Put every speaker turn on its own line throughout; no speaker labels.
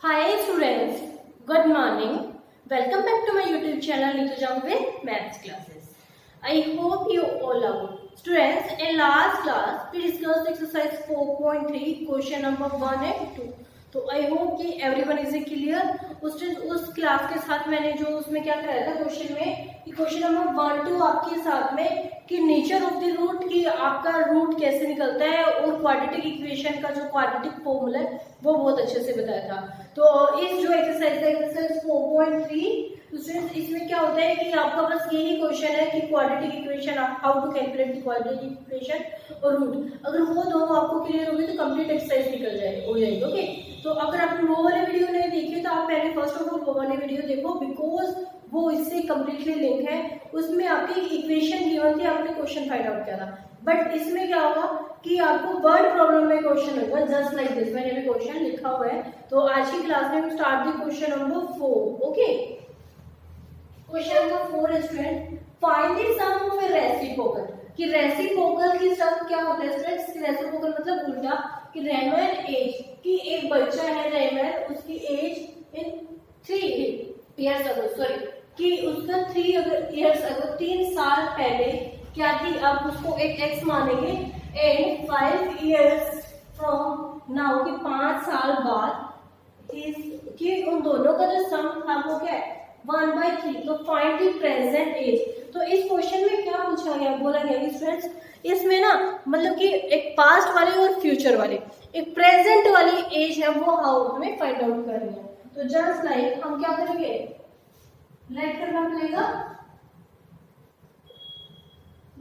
Hi students, good morning. Welcome back to my YouTube channel Neetu Jung with Maths classes. I hope you all are good. Students, in last class we discussed exercise 4.3 question number 1 and 2. तो I hope कि everyone is clear. उस class के साथ मैंने जो उसमें क्या कराया था क्वेश्चन में कि क्वेश्चन नंबर 1 2 आपके साथ में कि नेचर ऑफ द रूट की आपका रूट कैसे निकलता है और क्वाड्रेटिक इक्वेशन का जो क्वाड्रेटिक फॉर्मूला है वो बहुत अच्छे से बताया था। तो इस जो एक्सरसाइज है एक्सरसाइज 4.3 स्टूडेंट्स इसमें क्या होता है कि आपका बस यही क्वेश्चन है कि quadratic equation how to calculate the quadratic equation और रूट। अगर वो दोनों आपको क्लियर होगी तो कंप्लीट एक्सरसाइज निकल जाएगी हो जाएगी। ओके, तो अगर आपने वो वाले वीडियो नहीं देखी तो आप पहले फर्स्ट ऑफ ऑल वो वाले वीडियो देखो बिकॉज वो इससे कम्प्लीटली लिंक है। उसमें आपकी इक्वेशन गिवन थी, आपने क्वेश्चन फाइंड आउट किया था। बट इसमें क्या होगा कि आपको वर्ड प्रॉब्लम में क्वेश्चन होगा जस्ट लाइक दिस। मैंने भी क्वेश्चन लिखा हुआ है। तो आज की क्लास में हम start the question number 4। Okay, question number 4 student find the sum of a reciprocal. कि रेसिप्रोकल की सम क्या होता है स्टूडेंट्स? रेसिप्रोकल मतलब उल्टा कि रेमन एज कि एक बच्चा है रेमन, उसकी age in 3 years ago sorry कि उसका 3 इयर्स अगो 3 साल पहले क्या थी, आप उसको एक एक्स मानेंगे एंड 5 इयर्स फ्रॉम नाउ कि 5 साल बाद कि उन दोनों का जो सम था वो क्या है 1/3। तो फाइंड द प्रेजेंट एज। तो इस क्वेश्चन में क्या पूछा गया, बोला गया कि स्टूडेंट्स इसमें ना मतलब कि एक पास्ट वाले और फ्यूचर वाले एक प्रेजेंट वाली एज है वो हाउ हमें फाइंड आउट करनी है। तो जस्ट लाइक हम क्या करेंगे, लेट करना पड़ेगा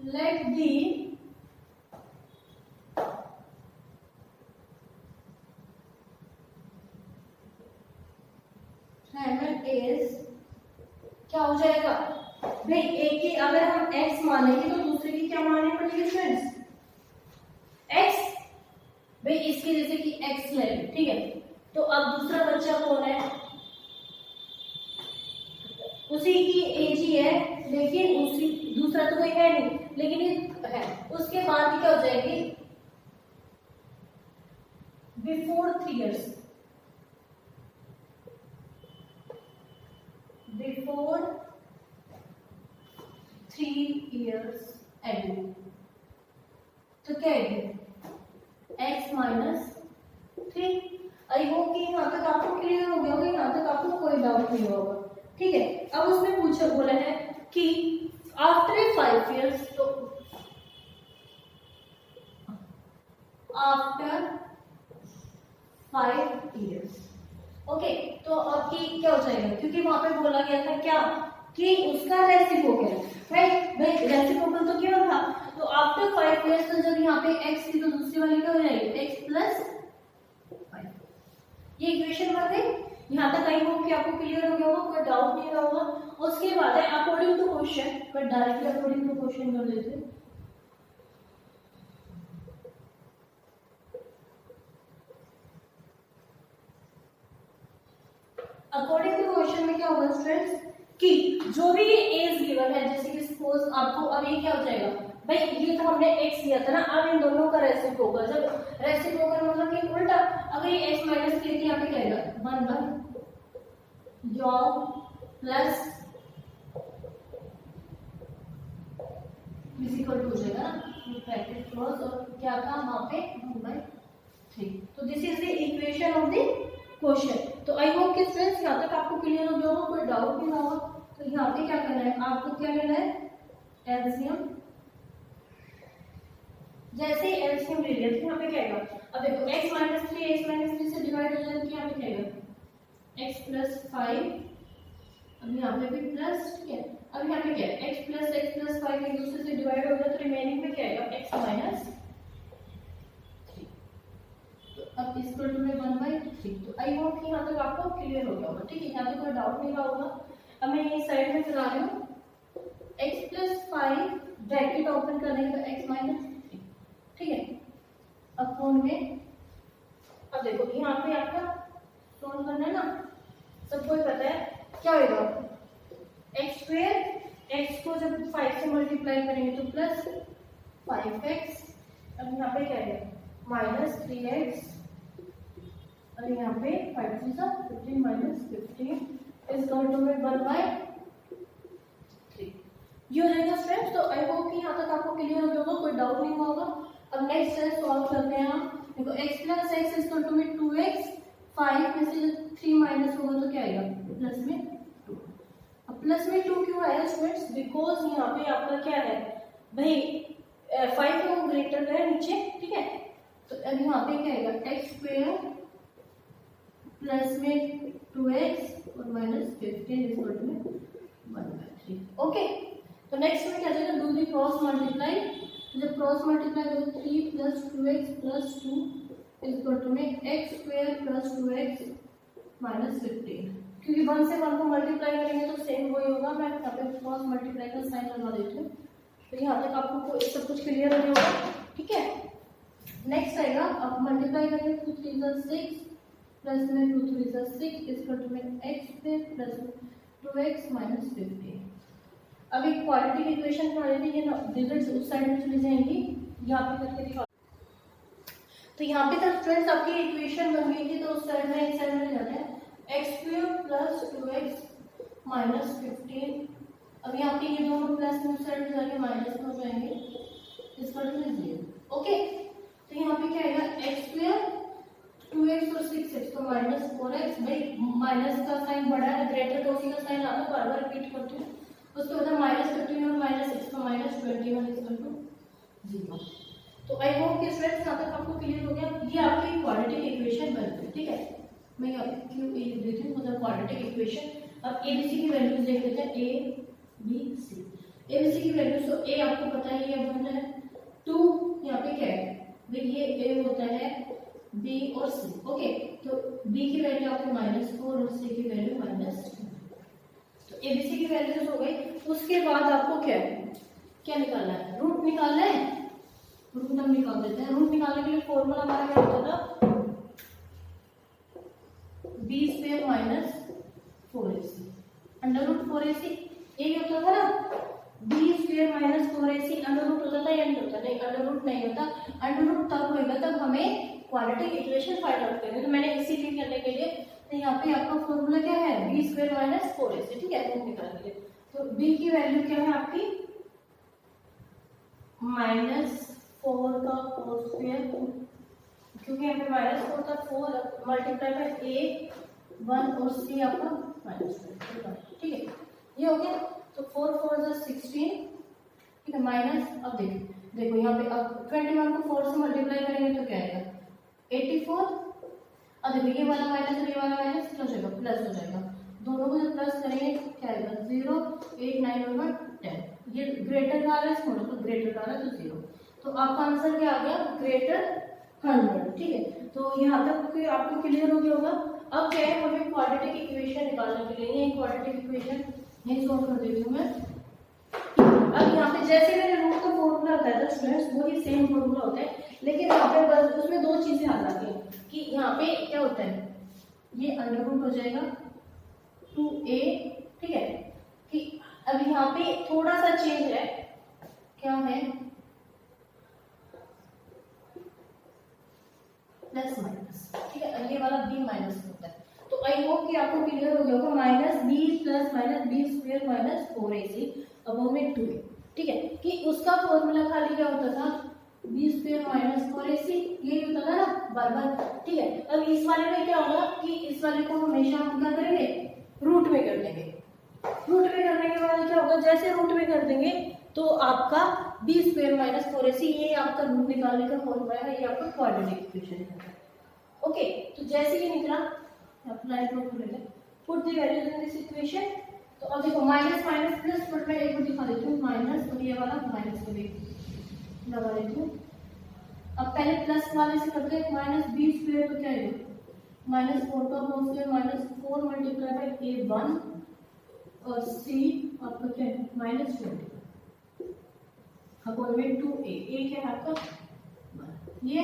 लेट दी एज क्या हो जाएगा भाई, एक की अगर हम x मानेंगे तो दूसरे की क्या माननी पड़ेगी फ्रेंड्स, x। भाई इसके जैसे कि x ले लें, ठीक है। तो अब दूसरा बच्चा कौन है, उसी की एज ही है लेकिन उसी दूसरा तो कोई है नहीं लेकिन है। उसके बाद क्या हो जाएगी before 3 years, before 3 years ago. तो क्या है x - 3। आई होप कि यहाँ तक आपको क्लियर हो गया होगा, यहाँ तक आपको कोई डाउट नहीं होगा, ठीक है। अब उसमें पूछा बोला है कि आफ्टर 5 इयर्स, तो आफ्टर 5 इयर्स ओके। तो अब की क्या हो जाएगा, क्योंकि वहां पे बोला गया था क्या कि उसका रेसिप्रोकल, राइट भाई रेसिप्रोकल तो क्या था। तो आफ्टर 5 इयर्स तो जब यहाँ पे x थी तो दूसरी वाली क्या हो जाएगी x + 5। ये इक्वेशन बन गई। यहाँ तक आई होप कि आपको क्लियर हो गया होगा, कोई डाउट नहीं रहा होगा। उसके बाद है according to question, but directly according to question कर देते हैं। अकॉर्डिंग टू क्वेश्चन में क्या होगा स्टूडेंट्स कि जो भी एज गिवन है, जैसे कि सपोज आपको अब ये क्या हो जाएगा भाई, ये तो हमने x लिया था ना, अब इन दोनों का रेसिप्रोकल, जब रेसिप्रोकल मतलब कि उल्टा, अगर ये x - 3 थी यहाँ पे क्या आएगा 1 प्लस इक्वल टू हो जाएगा ना, ब्रैकेट क्लोज और क्या था वहां पे 1/3। तो this is the equation of the question. तो आई होप कि स्टूडेंट्स यहाँ तक आपको क्लियर हो गया होगा, कोई डाउट नहीं होगा। तो यहाँ पे क्या करना है आपको, क्या लेना है एलसीएम। जैसे एलसीएम ले लिया तो यहाँ पे क्या आएगा, अब देखो x - 3 से डिवाइड हो जाए तो यहाँ पे क्या आएगा x + 5। अब यहाँ पे भी प्लस, ठीक है। अब यहाँ पे क्या है x + 5 एक दूसरे से डिवाइड हो गया तो रिमेनिंग में क्या आएगा x - 3। तो अब इक्वल टू में 1/3। तो आई होप कि यहाँ तक आपको क्लियर हो गया होगा, ठीक है। यहाँ पे कोई डाउट नहीं रहा होगा। अब मैं ये साइड में चला रही हूँ x + 5 ब्रैकेट ओपन करने के बाद x - 3, ठीक है। अब फोन में अब देखो यहाँ पे आपका सोल्व करना है ना, सबको ही पता है क्या होगा x²। x को जब 5 से मल्टीप्लाई करेंगे तो प्लस 5x। अब यहाँ पे क्या है -3x और यहाँ पे 5 3 सा 15 माइनस 15 इज इक्वल टू में 1/3। ये हो जाएगा स्टेप्स। तो आई होप कि यहाँ तक आपको क्लियर हो गया होगा, कोई डाउट नहीं होगा। अब नेक्स्ट स्टेप सॉल्व करते हैं हम। देखो x plus x is equal to में 2x, 5 में से 3 माइनस होगा तो क्या आएगा प्लस में 2। अब प्लस में 2 क्यों आया स्टूडेंट्स? बिकॉज यहाँ पे आपका क्या है भाई 5 है वो ग्रेटर है नीचे, ठीक है। तो अब यहाँ पे क्या आएगा एक्स स्क्वायर प्लस में 2x और माइनस 15 इज इक्वल टू में 1/3। ओके, तो नेक्स्ट में क्या जाएगा, डू दी क्रॉस मल्टीप्लाई। जब क्रॉस मल्टीप्लाई करो 3 plus 2x plus 2 is equal to में X square plus 2x minus 15। क्योंकि 1 से 1 को मल्टीप्लाई करेंगे तो सेम वही होगा। मैं यहाँ पे क्रॉस मल्टीप्लाई का साइन लगा देती हूँ। तो यहाँ तक आपको सब कुछ क्लियर हो गया होगा, ठीक है। नेक्स्ट आएगा, आप मल्टीप्लाई करेंगे 2 3 6 प्लस में 2 3 6 इज इक्वल टू में X square plus 2x minus 15। अब एक क्वाड्रेटिक इक्वेशन बना लेते हैं। ये डिजिट्स उस साइड में चली जाएंगी, यहाँ पे करके दिखा। तो यहाँ पे तक फ्रेंड्स आपकी इक्वेशन बन गई थी, तो उस साइड में एक साइड में जाते हैं x square plus 2x minus 15। अब यहाँ पे ये दोनों प्लस में उस साइड में जाके माइनस में हो जाएंगे, इसका टू 0। ओके, तो यहाँ पे क्या आएगा एक्स स्क्वायर 2x और 6x तो माइनस 4x। भाई माइनस का साइन बड़ा है, ग्रेटर का उसी का साइन आता है, बार बार रिपीट करती हूँ। उसके बाद माइनस 15 और माइनस 6 तो माइनस 21 इज इक्वल टू 0। तो आई होप कि स्टूडेंट्स यहाँ तक आपको क्लियर हो गया। ये आपकी क्वाड्रेटिक इक्वेशन बन गई, ठीक है। मैं यहाँ पे क्यू ए लिख देती हूँ, मतलब क्वाड्रेटिक इक्वेशन। अब एबीसी की वैल्यूज देख लेते हैं, ए बी सी। एबीसी की वैल्यूज तो ए आपको पता है ये बन है 2, यहाँ पे क्या है भाई ये ए होता है बी और सी। ओके, तो बी की वैल्यू आपकी -4 और सी की वैल्यू -2। तो एबीसी की वैल्यूज हो गई। उसके बाद आपको क्या निकालना है, रूट निकालना है। रूट हम निकाल देते हैं। रूट निकालने के लिए फॉर्मूला हमारा क्या होता था, b square minus 4ac under root 4ac। यही होता था ना, b square minus 4ac under root होता था या नहीं होता? नहीं, अंडर रूट नहीं होता। अंडर रूट तब होगा तब हमें क्वाड्रेटिक इक्वेशन फाइंड आउट करनी है। तो मैंने इसीलिए करने के लिए, तो यहाँ पे आपका फॉर्मूला क्या है, बी स्क्वायर माइनस 4ac, ठीक है, रूट निकालने के लिए। तो बी की वैल्यू क्या है आपकी -4 का होल स्क्वायर, क्योंकि यहाँ पे -4 था, 4 मल्टीप्लाई में a 1 और c आपका -4, ठीक है। ये हो गया। तो 4 4 16, ठीक है, माइनस। अब देखो यहाँ पे अब 21 को 4 से मल्टीप्लाई करेंगे तो क्या आएगा 84। अब देखो ये वाला माइनस और ये वाला माइनस क्या हो जाएगा, प्लस हो जाएगा। दोनों को जब प्लस करेंगे क्या आएगा 0 8 9 और 10। ये ग्रेटर का आ रहा है, स्मॉलर का ग्रेटर का आ रहा है तो 0। तो आपका आंसर क्या आ गया, ग्रेटर 100, ठीक है। तो यहाँ तक आपको क्लियर हो गया होगा। अब क्या है, हमें क्वाड्रेटिक इक्वेशन निकालने के लिए ये क्वाड्रेटिक इक्वेशन यही सॉल्व कर देती हूँ मैं। अब यहाँ पे जैसे मैंने रूट का फॉर्मूला बताया था स्टूडेंट्स, वही सेम फॉर्मूला होता है, लेकिन यहाँ पे बस उसमें 2 चीजें आ जाती हैं कि यहाँ पे क्या होता है, ये अंडर रूट हो जाएगा 2a, ठीक है। कि अब यहाँ पे थोड़ा सा चेंज है, क्या है प्लस माइनस, ठीक है। ये वाला b माइनस होता है। तो आई होप कि आपको क्लियर हो गया होगा। -b plus minus b square minus 4ac अब में 2a, ठीक है। कि उसका फॉर्मूला खाली क्या होता था, b स्क्वायर माइनस 4ac, यही होता था ना बार बार, ठीक है। अब इस वाले में क्या होगा कि इस वाले को हमेशा हम क्या करेंगे, रूट में कर देंगे। रूट में करने के बाद क्या होगा, जैसे रूट में कर देंगे तो आपका b स्क्वायर माइनस 4ac, ये आपका रूट निकालने का फॉर्मूला है, ये आपका क्वाड्रेटिक इक्वेशन है। ओके, तो जैसे ही निकला अप्लाई ड्रॉ कर लेते हैं, put the values in this equation. तो अब देखो माइनस माइनस प्लस, बट मैं एक को दिखा देती हूँ, माइनस और ये वाला माइनस को भी लगा देती हूँ। अब पहले प्लस वाले से करते हैं, माइनस b स्क्वायर तो क्या है -4 का whole square -4 multiply by a1 और c आपका क्या है -20 अपॉन में 2a। a क्या है आपका ये।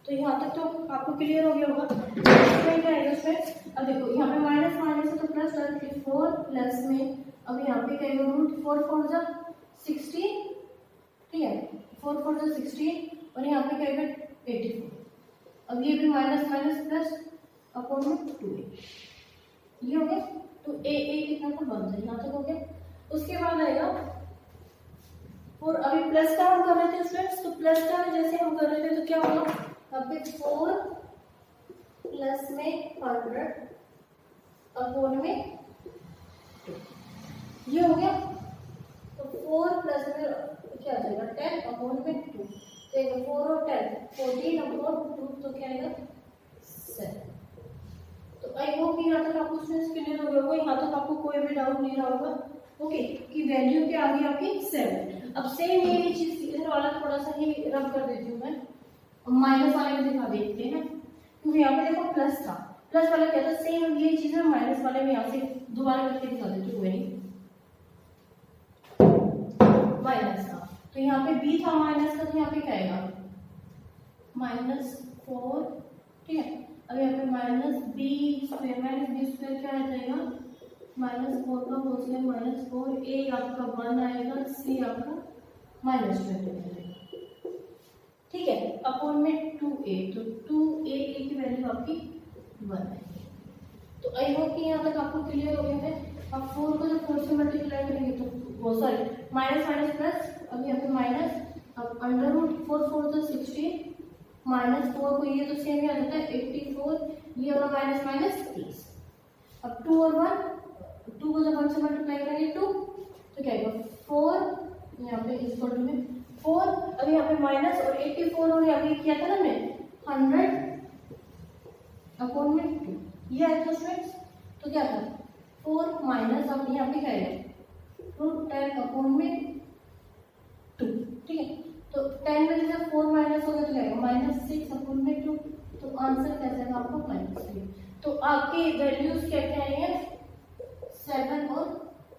तो यहाँ तक तो आपको क्लियर हो गया होगा। इसमें क्या है उसमें, अब देखो यहाँ पे माइनस माइनस है तो प्लस 4 प्लस में, अब यहाँ पे क्या है रूट 4 4 जा 16, ठीक है, 4 4 जा 16 और यहाँ पे क्या है 84। अब ये भी माइनस माइनस प्लस अपॉन में 2a, ये हो गया। तो a कितना था 1 था, यहाँ तक हो गया। उसके बाद आएगा और अभी प्लस का हम कर रहे थे स्टूडेंट्स, तो प्लस का जैसे हम कर रहे थे तो क्या होगा, अभी 4 प्लस में 100 अपॉन में 2, ये हो गया। तो 4 प्लस में क्या आ जाएगा 10 अपॉन में 2, तो 4 और 10 14 अपॉन 2, तो क्या आएगा 7। तो आई होप यहाँ तक आपको स्टूडेंट्स क्लियर हो गया होगा, यहाँ तक आपको कोई भी डाउट नहीं रहा होगा। ओके, कि वैल्यू क्या आ गई आपकी 7। अब सेम ये चीज इधर वाला थोड़ा सा ही रब कर देती हूँ मैं, माइनस वाले में दिखा देते हैं, क्योंकि यहाँ पे देखो प्लस था, प्लस वाला क्या था, सेम ये चीज है माइनस वाले में यहाँ से दोबारा करके दिखा देती हूँ नहीं, माइनस था तो यहाँ पे b था माइनस का, तो यहाँ पे क्या आएगा -4, ठीक है। अब यहाँ पे -b² क्या आ जाएगा, -4 का होल स्क्वायर -4, a आपका 1 आएगा, c आपका -20 आएगा, ठीक है, अपॉन में 2a, तो 2a की वैल्यू आपकी 1 आएगी। तो आई होप कि यहाँ तक आपको क्लियर हो गया है। अब 4 को जब 4 से मल्टीप्लाई करेंगे तो वो सॉरी माइनस माइनस प्लस, अब यहाँ पे माइनस, अब √4 4 तो 16, -4 को ये तो सेम ही आ जाता है 84, ये होगा माइनस माइनस प्लस। अब 2 और 1, 2 को जब 1 से मल्टीप्लाई करेंगे 2, तो क्या आएगा 4, यहाँ पे इस फोल्डर में 4, अब यहाँ पे माइनस और 84 और यहाँ पे किया था ना हमने 100 अपॉन में 2, ये है तो स्टूडेंट्स, तो क्या था 4 माइनस, अब यहाँ पे क्या है √10 अपॉन में 2, ठीक है। तो 10 में जब 4 माइनस होगा तो क्या आएगा -6 अपॉन में 2, तो आंसर क्या जाएगा आपको -3। तो आपकी वैल्यूज क्या क्या आएंगे 7 और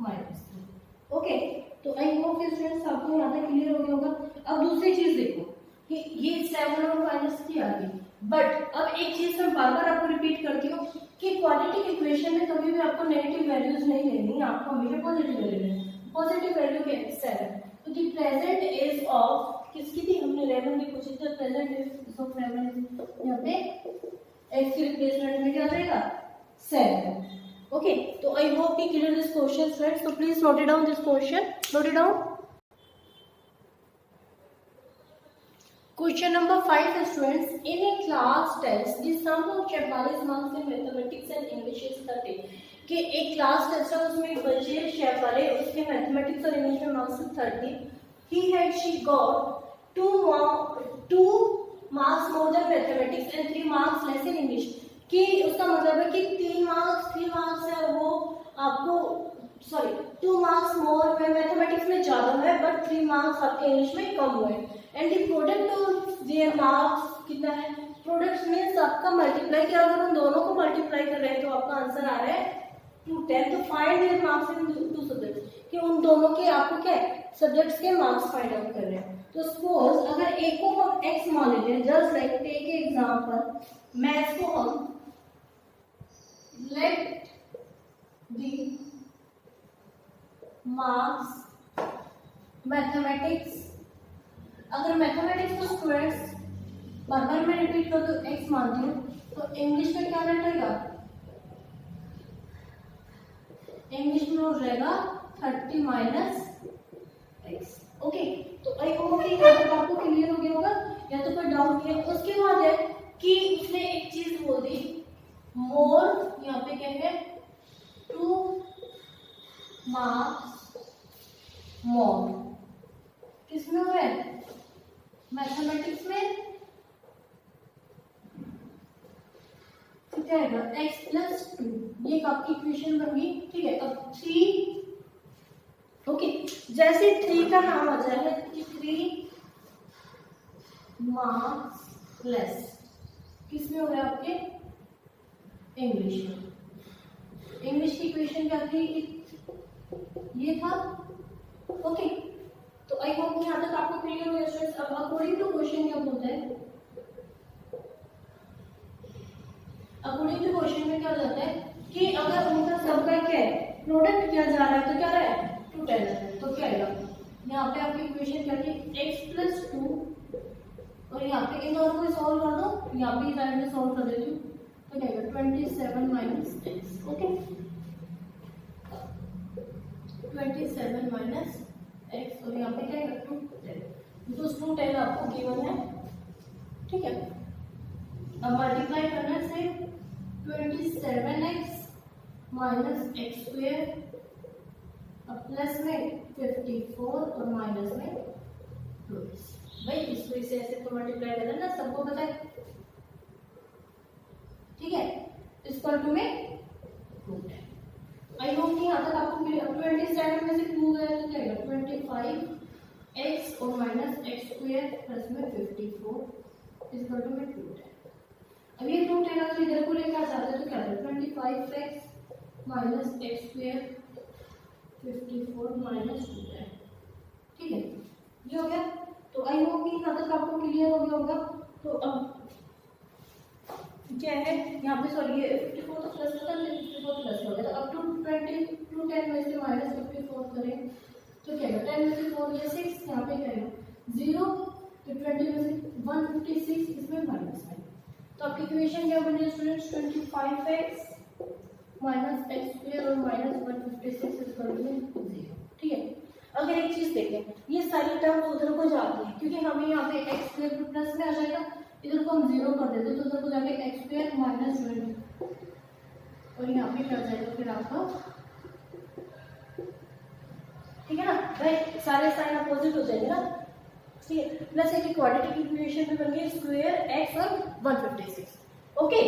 -3। ओके, तो आई होप कि स्टूडेंट्स आपको यहाँ तक क्लियर हो गया होगा। अब दूसरी चीज देखो कि ये 7 और -3 आ गई, बट अब एक चीज मैं बार बार आपको रिपीट करती हूँ कि क्वाड्रेटिक इक्वेशन में कभी भी आपको नेगेटिव वैल्यूज नहीं लेनी, आपको हमेशा पॉजिटिव वैल्यू लेनी। पॉजिटिव वैल्यू क्या है 7, तो द प्रेजेंट एज ऑफ किसकी थी हमने 11 की पूछी थी, प्रेजेंट एज ऑफ 11 यहाँ पे x की रिप्लेसमेंट में क्या जाएगा 7। ओके, तो I hope you clear this question friends, so please note it down, this question note it down. Question number 5 students, in a class test the sum of 46 marks in mathematics and English is 30। कि एक class test है उसमें बच्चे chef वाले उसके mathematics और English में marks 30, he had she got 2 marks more than mathematics and 3 marks less in English। कि उसका मतलब है कि 3 मार्क्स है वो आपको सॉरी 2 मार्क्स मोर में मैथमेटिक्स में ज्यादा है बट 3 मार्क्स आपके इंग्लिश में कम हुए। And the product of their marks कितना है, प्रोडक्ट मींस आपका मल्टीप्लाई किया, अगर उन दोनों को मल्टीप्लाई कर रहे हैं तो आपका आंसर आ रहा है 210। तो find there marks in 2 subjects, कि उन दोनों के आपको क्या सब्जेक्ट्स के मार्क्स फाइंड आउट कर रहे हैं। तो सपोज अगर एक को हम x मान लेते हैं, just like take example maths को हम लेट द मार्क्स मैथमेटिक्स, अगर मैथमेटिक्स को स्टूडेंट्स बार बार मैं रिपीट कर तो x मानती हूँ, तो इंग्लिश में क्या रहेगा, इंग्लिश में हो जाएगा 30 माइनस x। ओके, तो आई होप कि यहाँ तक आपको क्लियर हो गया होगा, या तो कोई डाउट नहीं है। उसके बाद है कि उसने एक चीज बोल दी मोर, यहाँ पे क्या है 2 मार्क्स मोर, किसमें हो रहा है मैथमेटिक्स में, तो क्या आएगा x प्लस 2, ये आपकी इक्वेशन बन गई, ठीक है। अब 3, ओके, जैसे 3 का नाम आ जाएगा कि 3 मार्क्स लेस, किसमें हो रहा है आपके इंग्लिश में। इंग्लिश की इक्वेशन क्या थी, ये था। ओके, तो आई होप यहाँ तक आपको क्लियर हो गया। अब अकॉर्डिंग टू क्वेश्चन क्या बोलता है, अकॉर्डिंग टू क्वेश्चन में क्या हो जाता है कि अगर उनका सबका क्या है प्रोडक्ट किया जा रहा है तो क्या रहा है 210, तो क्या आएगा यहाँ पे आपकी इक्वेशन क्या थी x प्लस 2, और यहाँ पे इन दोनों को सॉल्व कर दो, यहाँ पे साइड में सॉल्व कर देती हूँ, तो क्या आएगा 27 minus x. Okay 27 minus x और यहाँ पे क्या है 210, तो 210 आपको गिवन है। ठीक है, अब मल्टीप्लाई करना से 27x माइनस एक्स स्क्वेयर अब प्लस में 54 और माइनस में 22। भाई इसको इसे ऐसे तो मल्टीप्लाई करना ना, सबको पता है। ठीक है, इक्वल टू में 210। आई होप कि यहाँ तक आपको 27 में से 2 गया तो क्या आएगा 25x और माइनस एक्स स्क्वेयर प्लस में 54 इक्वल टू में 210। अब ये 210 अगर इधर को लेकर आ जाते तो क्या है 25x minus x square 54 minus 210। ठीक है, ये हो गया। तो आई होप कि यहाँ तक आपको क्लियर हो गया होगा। तो अब क्या है यहाँ पे, सॉरी ये 54 तो प्लस होता है, 54 प्लस हो गया। तो अब टू 10 में से माइनस 54 करें तो क्या है 10 में से 4 या 6, यहाँ पे क्या है 0, तो 20 में से 156 इसमें माइनस है। तो आपकी इक्वेशन क्या बनी students 25x minus x square और माइनस 156 इक्वल टू 0। ठीक है, अगर एक चीज देखें ये सारी टर्म्स उधर को जाती है क्योंकि हमें यहाँ पे एक्स स्क्वायर प्लस में आ जाएगा, इधर को हम 0 कर देते तो उधर को जाके एक्स स्क्वायर माइनस 20 और यहाँ पे क्या जाएगा फिर आपका। ठीक है ना भाई, सारे साइन अपोजिट हो जाएंगे ना। ठीक है, प्लस एक क्वाड्रेटिक इक्वेशन में बन गई स्क्वायर एक्स और 156। ओके,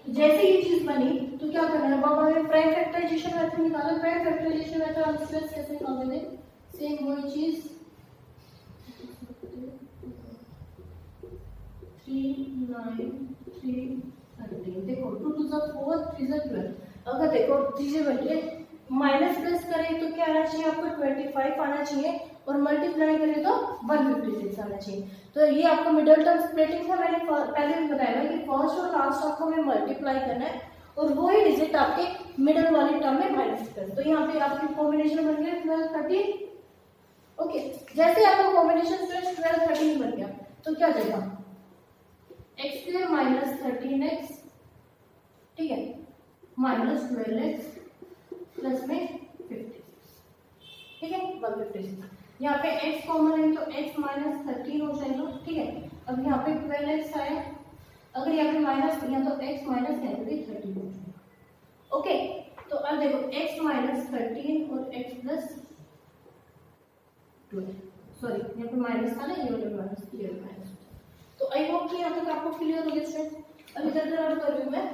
जैसे ये चीज बनी तो क्या करना है, अब हमें प्राइम फैक्टराइजेशन मेथड निकालना। प्राइम फैक्टराइजेशन मेथड हम स्ट्रेस कैसे निकालेंगे, सेम वही चीज 3 9 3 13। देखो 2 to the 4 3 to 12। अगर देखो चीजें बन गई माइनस प्लस करें तो क्या आना चाहिए आपको 25 आना चाहिए और मल्टीप्लाई करें तो 156 आना चाहिए। तो ये आपको मिडिल टर्म स्प्लिटिंग था, मैंने पहले भी बताया कि फर्स्ट और लास्ट आपको में मल्टीप्लाई करना है और वही डिजिट आपके मिडिल वाली टर्म में माइनस कर। तो यहाँ पे आपकी कॉम्बिनेशन बन गया 12 13। ओके, जैसे आपका कॉम्बिनेशन 12 13 बन गया तो क्या जाएगा एक्स स्क्वायर माइनस 13x। ठीक है, माइनस 12x प्लस में 56। ठीक है 156। यहाँ पे x कॉमन है तो x माइनस 13 हो जाएगा। ठीक है, अब यहाँ पे 12x आया, अगर यहाँ पे माइनस किया तो x माइनस यहाँ पे 13 हो जाएगा। ओके, तो अब देखो x माइनस 13 और x प्लस 12, सॉरी यहाँ पे माइनस था ना, ये वाला माइनस, ये वाला माइनस। तो आई होप कि यहाँ तक आपको क्लियर हो गया स्टूडेंट। अब इधर उधर कर रही हूँ मैं।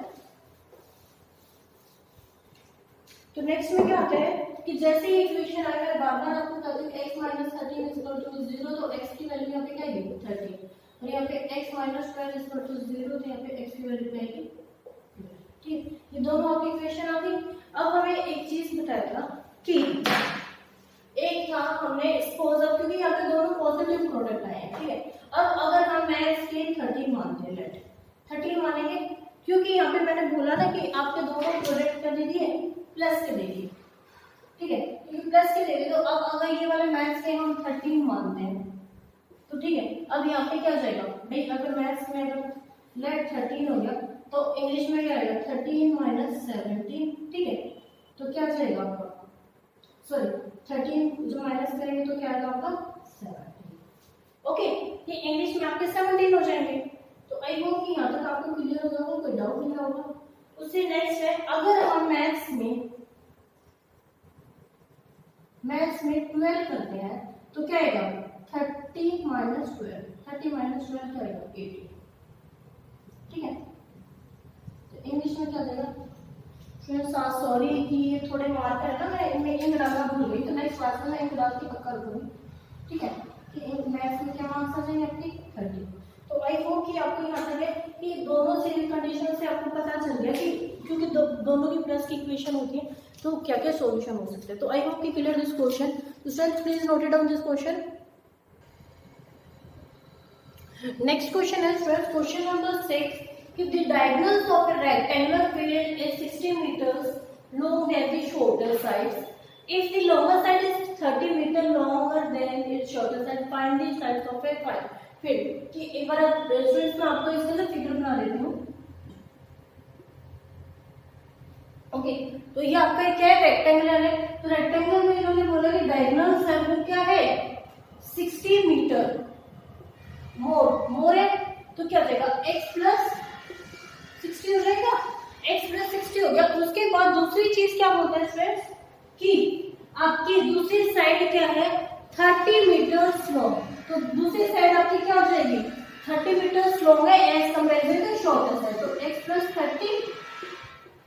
तो नेक्स्ट में क्या आता है कि जैसे ही इक्वेशन आएगा बार बार आपको बता दूं x माइनस 13 इक्वल टू 0, तो x की वैल्यू यहाँ पे क्या आएगी 13 और यहाँ पे x माइनस 12 इक्वल टू 0, तो यहाँ पे x की वैल्यू क्या आएगी। ठीक, ये दोनों आपकी इक्वेशन आ गई। अब हमें एक चीज बताया था कि एक था हमने सपोज, अब क्योंकि यहाँ पे दोनों पॉजिटिव प्रोडक्ट आए हैं। ठीक है, अब अगर हम मैथ्स के 13 मानते हैं, लेट 13 मानेंगे क्योंकि यहाँ पे मैंने बोला ना कि आपके दोनों प्रोडक्ट कर दे दिए प्लस के दे दिए। ठीक है, क्योंकि प्लस के दे दिए तो अब अगर ये वाले मैथ्स के हम 13 मानते हैं तो ठीक है, अब यहाँ पे क्या जाएगा भाई, अगर मैथ्स में अगर लेट 13 हो गया तो इंग्लिश में क्या आएगा 13 माइनस 17। ठीक है, तो क्या जाएगा आपका, सॉरी 13 जो माइनस करेंगे तो क्या आएगा आपका 17। ओके, ये इंग्लिश में आपके 17 हो जाएंगे। तो आई होप कि यहाँ तक आपको क्लियर हो जाएगा, कोई डाउट नहीं होगा। उससे नेक्स्ट है, अगर हम मैथ्स में 12 करते हैं तो क्या आएगा 30 माइनस 12, 30 माइनस 12 क्या आएगा 18। ठीक है, तो इंग्लिश में क्या देगा, सॉरी कि ये थोड़े मार्कर है ना, मैं इनमें इंक डालना भूल गई, तो नेक्स्ट क्लास में इंक डाल के पक्का करूंगी। ठीक है, कि मैथ्स में क्या मार्क्स आ जाएंगे आपके 30। तो आई होप कि आपको यहाँ तक है कि दोनों से कंडीशन से आपको पता चल गया कि क्योंकि दोनों की प्लस की इक्वेशन होती है तो क्या क्या सॉल्यूशन हो सकते हैं। तो आई होप कि clear this question. Students please note it down this question. Next question है स्टूडेंट्स, क्वेश्चन नंबर 6 कि the diagonals of a rectangular field is 60 meters long than the shorter sides. If the longer side is 30 meter longer than its shorter side, find the sides of a field. कि एक बार students मैं आपको इसका ना figure बना देती हूँ। Okay, तो ये आपका क्या है, रेक्टेंगुलर है। तो रेक्टेंगुलर में इन्होंने बोला कि डायगोनल है वो क्या है, 60 मीटर। मोर है तो क्या हो जाएगा, x प्लस 60 हो जाएगा, x प्लस 60 हो गया। उसके बाद दूसरी चीज क्या बोलते हैं फ्रेंड्स, कि आपकी दूसरी साइड क्या है, 30 मीटर लॉन्ग। तो दूसरी साइड आपकी क्या हो जाएगी, 30 मीटर लॉन्ग है as comparison to shorter side. तो x प्लस 30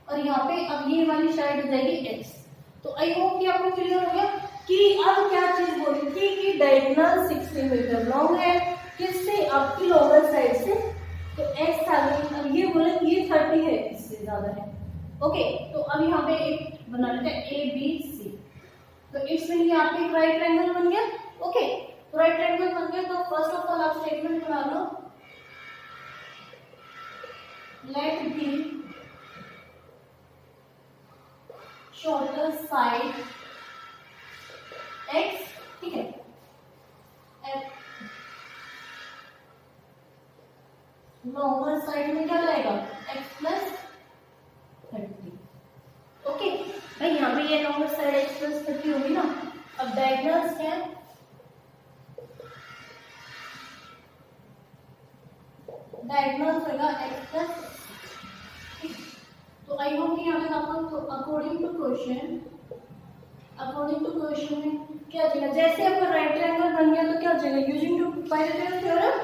और यहाँ पे अब ये वाली साइड हो जाएगी x। तो आई होप कि आपको क्लियर हो गया कि अब क्या चीज बोली थी कि डायगोनल 60 मीटर लॉन्ग है, किससे, आपकी लोअर साइड से। तो x था, अब ये बोले कि ये 30 है, इससे ज्यादा है। ओके, तो अब यहाँ पे एक बना लेते हैं ए बी सी। तो इट्स मीन ये आपके राइट ट्रायंगल बन गया। ओके, तो राइट ट्रायंगल बन गया। तो फर्स्ट ऑफ ऑल आप स्टेटमेंट बना लो, let be shorter side x, ठीक है, लोअर साइड में क्या रहेगा, x प्लस 30। ओके भाई, यहाँ पे ये लोअर साइड x प्लस 30 होगी ना। अब डायगोनल्स क्या है, डायगोनल्स होगा x प्लस। तो आई होप कि यहाँ पे आपको अकॉर्डिंग टू क्वेश्चन में क्या हो जाएगा, जैसे आपका राइट ट्रायंगल बन गया तो क्या हो जाएगा, यूजिंग टू पाइथागोरस थ्योरम।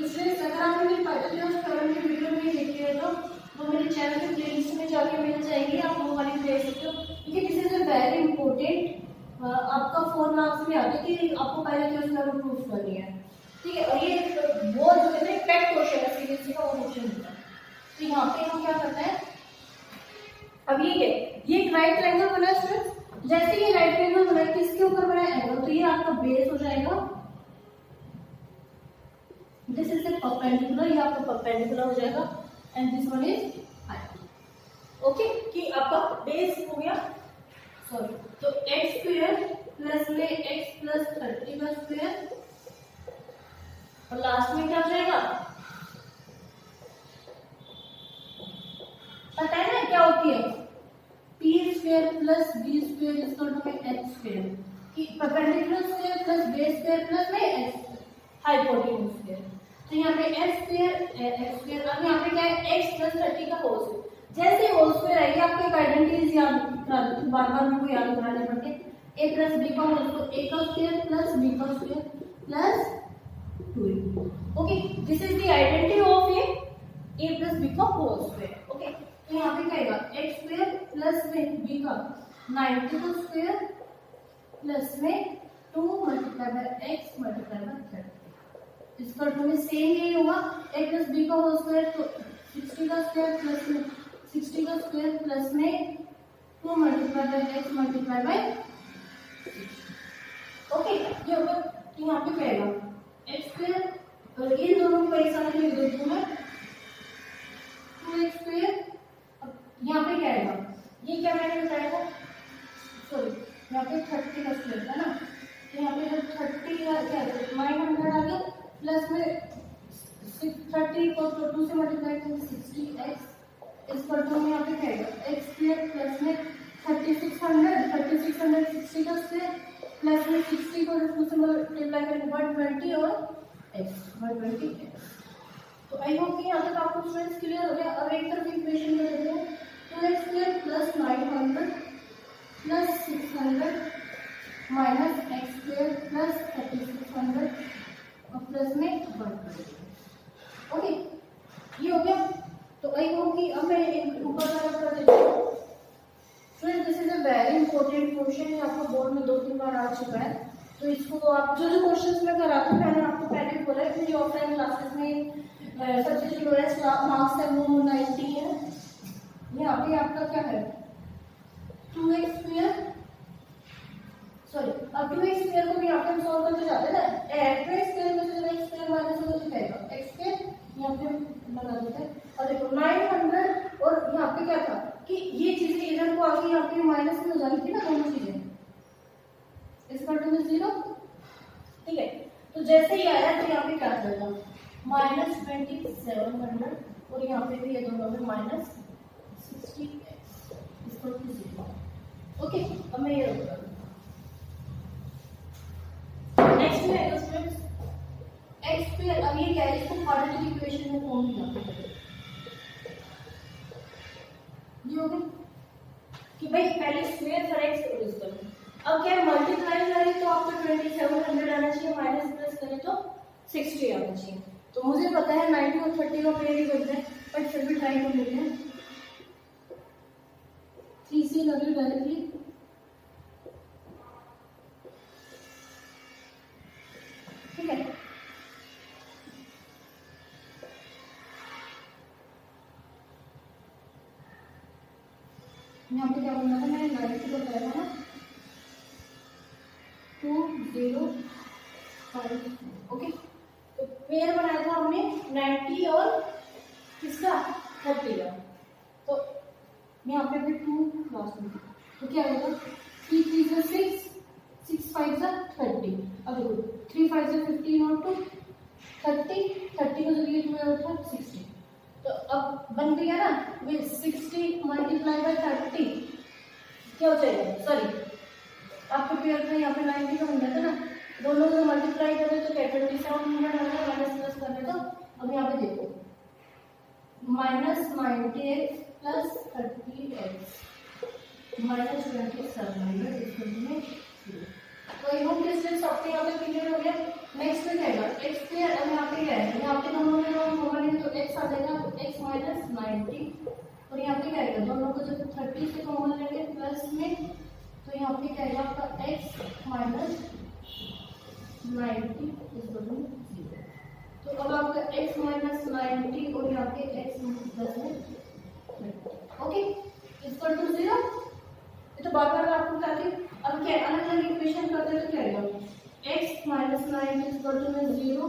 इसलिए अगर आपने मेरी पाइथागोरस थ्योरम की वीडियो नहीं देखी है तो वो मेरे चैनल के प्लेलिस्ट में जाके मिल जाएगी, आप वो वाली देख सकते हो। क्योंकि this is a very important, आपका 4 मार्क्स में आता है कि आपको पाइथागोरस थ्योरम प्रूव करनी है, ठीक है। और ये वो जो है ना पेट क्वेश्चन है, सीबीएसई का वो क्वेश्चन होता है। तो यहाँ पे हम क्या करते हैं, अब ये एक राइट ट्रायंगल बना है स्टूडेंट्स। जैसे ये राइट ट्रायंगल बना है, किसके ऊपर बना है, एंगल। तो ये आपका बेस हो जाएगा, दिस इज द परपेंडिकुलर, ये आपका परपेंडिकुलर हो जाएगा, and this one is height. Okay, कि आपका बेस हो गया, सॉरी। तो x स्क्वायर प्लस में x प्लस 30 का स्क्वायर, और लास्ट में क्या हो जाएगा, पता है ना क्या होती है, P square plus B square equal to H square, कि perpendicular square plus base square plus में एच हाइपोटेन्यूज स्क्वायर। तो यहाँ पे एच स्क्वायर, अब यहाँ पे क्या है, x प्लस 30 का होल स्क्वायर। जैसे होल स्क्वायर आएगी आपको एक आइडेंटिटीज याद करा देती हूँ, बार बार मेरे को याद कराने पड़ते हैं। a प्लस बी का होल स्क्वायर, a का स्क्वायर प्लस b का square plus 2a। Okay, this is the identity of a plus b का होल स्क्वायर। ओके, तो यहाँ पे क्या आएगा, x स्क्वायर प्लस में b का 90 का स्क्वायर प्लस में 2 multiply by x multiply by 30। इसका टू में सेम यही होगा, a प्लस b का होल स्क्वायर, तो 60 का स्क्वायर प्लस में 60 का स्क्वायर प्लस में 2 multiply by x multiply by. Okay, ये होगा। तो यहाँ पे क्या आएगा, x स्क्वायर, और इन दोनों को एक साथ लिख देती हूँ मैं, 2x स्क्वायर। यहाँ पे क्या आएगा, ये क्या मैंने बताया था, सॉरी, यहाँ पे 30 का स्क्वायर था ना। तो यहाँ पे जब 30 का क्या है, -100 आ गया, प्लस में 30 को तो 2 से मल्टीप्लाई करेंगे 60x इस पर तो यहाँ पे क्या आएगा, x स्क्वायर प्लस में 3600 60 का स्क्वायर प्लस में 60 को 2 से मल्टीप्लाई करेंगे 120 और x 120x। तो आई होप कि यहाँ तक आपको स्टूडेंट्स क्लियर हो गया। अब एक तरफ इक्वेशन में देते हैं, 2x square plus 900 plus 600 minus x square plus 3600 और प्लस में 120। ओके, ये हो गया। तो आई होप कि अब मैं एक ऊपर तरफ कर देती हूँ। Friends, this is a very important question, ये आपको बोर्ड में 2-3 बार आ चुका है। तो इसको आप जो क्वेश्चंस मैं कराती हूँ, मैंने आपको पहले बोला है कि ऑफलाइन क्लासेस में सबसे जो लोएस्ट मार्क्स है वो 90 है। यहाँ पे आपका क्या है, 2x स्क्वायर, सॉरी, अब 2x स्क्वायर को भी यहाँ पे हम सॉल्व करते जाते हैं ना, 2x स्क्वायर में से x स्क्वायर माइनस हो जाएगा x स्क्वायर, यहाँ पे बना देते हैं। और देखो 900, और यहाँ पे क्या था कि ये चीजें इधर को आके यहाँ पे माइनस में हो जानी थी ना, दोनों चीजें, इसका टू में 0, ठीक है। तो जैसे ही आया तो यहाँ पे क्या चलेगा, -2700, और यहाँ पे भी ये दोनों में -700। 60x equal to 0। ओके, अब मैं ये रख दूँ। नेक्स्ट में आएगा स्टूडेंट्स x स्क्वायर। अब ये क्या है, इसको क्वाड्रेटिक इक्वेशन में फॉर्म किया ये हो गया कि भाई पहले स्क्वायर फॉर x यूज करो। अब क्या मल्टीप्लाई करें तो आपको 2700 आना चाहिए, माइनस प्लस करें तो 60 आना चाहिए। तो मुझे पता है 90 और 30 का पेयर ही बनता है, बट फिर भी ट्राई कर लेते हैं। 3 से लगे डायरेक्टली, ठीक है। यहाँ पे क्या बनना था, मैंने 90 को बताया था ना 205। ओके, तो पेयर बनाया था हमने 90 और किसका 30 का। तो यहाँ पे भी 2 लास्ट में, तो क्या होगा 3 3 से 6, 6 5 से 30। अब देखो 3 5 से 15 और 2 30, 30 को जब ये तुम्हारा था 60। तो अब बन गया ना, विद 60 मल्टीप्लाई बाय 30 क्या हो जाएगा, सॉरी आपको पेयर था यहाँ पे 90 का बन जाता ना, दोनों को मल्टीप्लाई करें तो क्या 2700 आएगा, माइनस प्लस करें तो। अब यहाँ पे देखो minus 90x plus 30x minus 2700 तो ये हम किस लिए सबके यहाँ पे क्लियर हो गया। नेक्स्ट में क्या है x स्क्वायर। अब यहाँ पे क्या है, यहाँ पे दोनों में कॉमन लेंगे तो x आ जाएगा, तो x माइनस 90। और यहाँ पे क्या है, दोनों को जब 30 से कॉमन लेंगे प्लस में, तो यहाँ पे क्या है आपका x माइनस 90 इस बदल 0। तो अब आपका x माइनस 90 और यहाँ पे x प्लस में, ओके, इक्वल टू 0। ये तो बार बार आपको बता दी। अब क्या अलग अलग इक्वेशन करते हैं तो क्या आएगा x माइनस 90 इक्वल टू 0।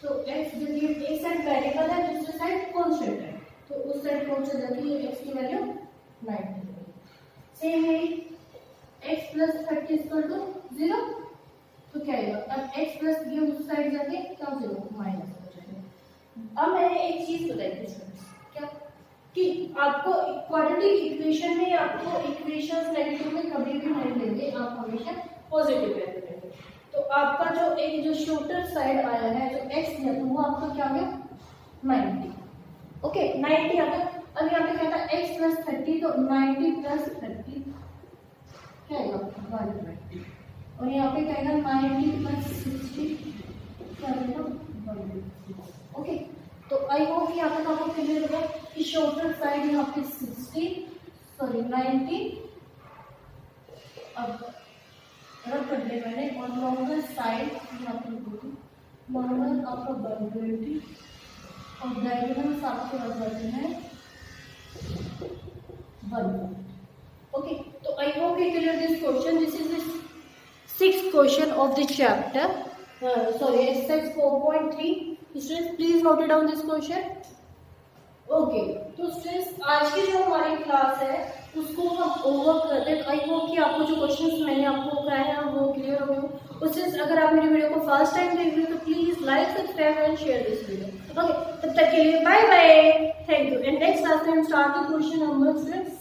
तो x जब ये एक साइड वेरिएबल है, दूसरी साइड कांस्टेंट है, तो उस साइड कौन सा जाती है, x की वैल्यू 90। सेम है x प्लस 30 इक्वल टू 0। तो क्या आएगा, अब x प्लस ये उस साइड जाके क्या हो जाएगा, माइनस हो जाएगा। अब मैंने एक चीज बताई थी क्या, कि आपको क्वाड्रेटिक इक्वेशन में आपको इक्वेशंस नेगेटिव में कभी भी नहीं लेंगे, आप हमेशा पॉजिटिव वैल्यू लेंगे। तो आपका जो एक जो शॉर्टर साइड आया है जो x है, तो वो आपका क्या आ गया 90। ओके 90 आ गया। अब यहाँ पे क्या था x प्लस 30, तो 90 प्लस 30 क्या आएगा 120। और यहाँ पे क्या आएगा 90 प्लस 60 क्या आएगा 120। ओके, तो आई होप कि यहाँ तक आपको क्लियर होगा कि शॉर्टर साइड यहाँ पे 90 अब रब कर दिया मैंने, और लॉन्गर साइड यहाँ पे लॉन्गर आपका 120 और डायगोनल्स आपके आ जाते हैं 1. ओके, तो I hope you clear this question. This is the 6th question of the chapter, sorry exercise 4.3. Students please note it down this question. Okay, तो स्टूडेंट्स आज की जो हमारी क्लास है उसको हम ओवर करते हैं। आई होप कि आपको जो क्वेश्चंस मैंने आपको कराए हैं वो क्लियर हो गए। उससे अगर आप मेरी वीडियो को फर्स्ट टाइम देख रहे हो तो please like subscribe and share this video. Okay, तब तक के लिए bye bye, thank you. And next class में हम start the question number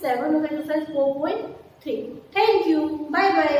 7 of exercise 4.3। Thank you, bye bye.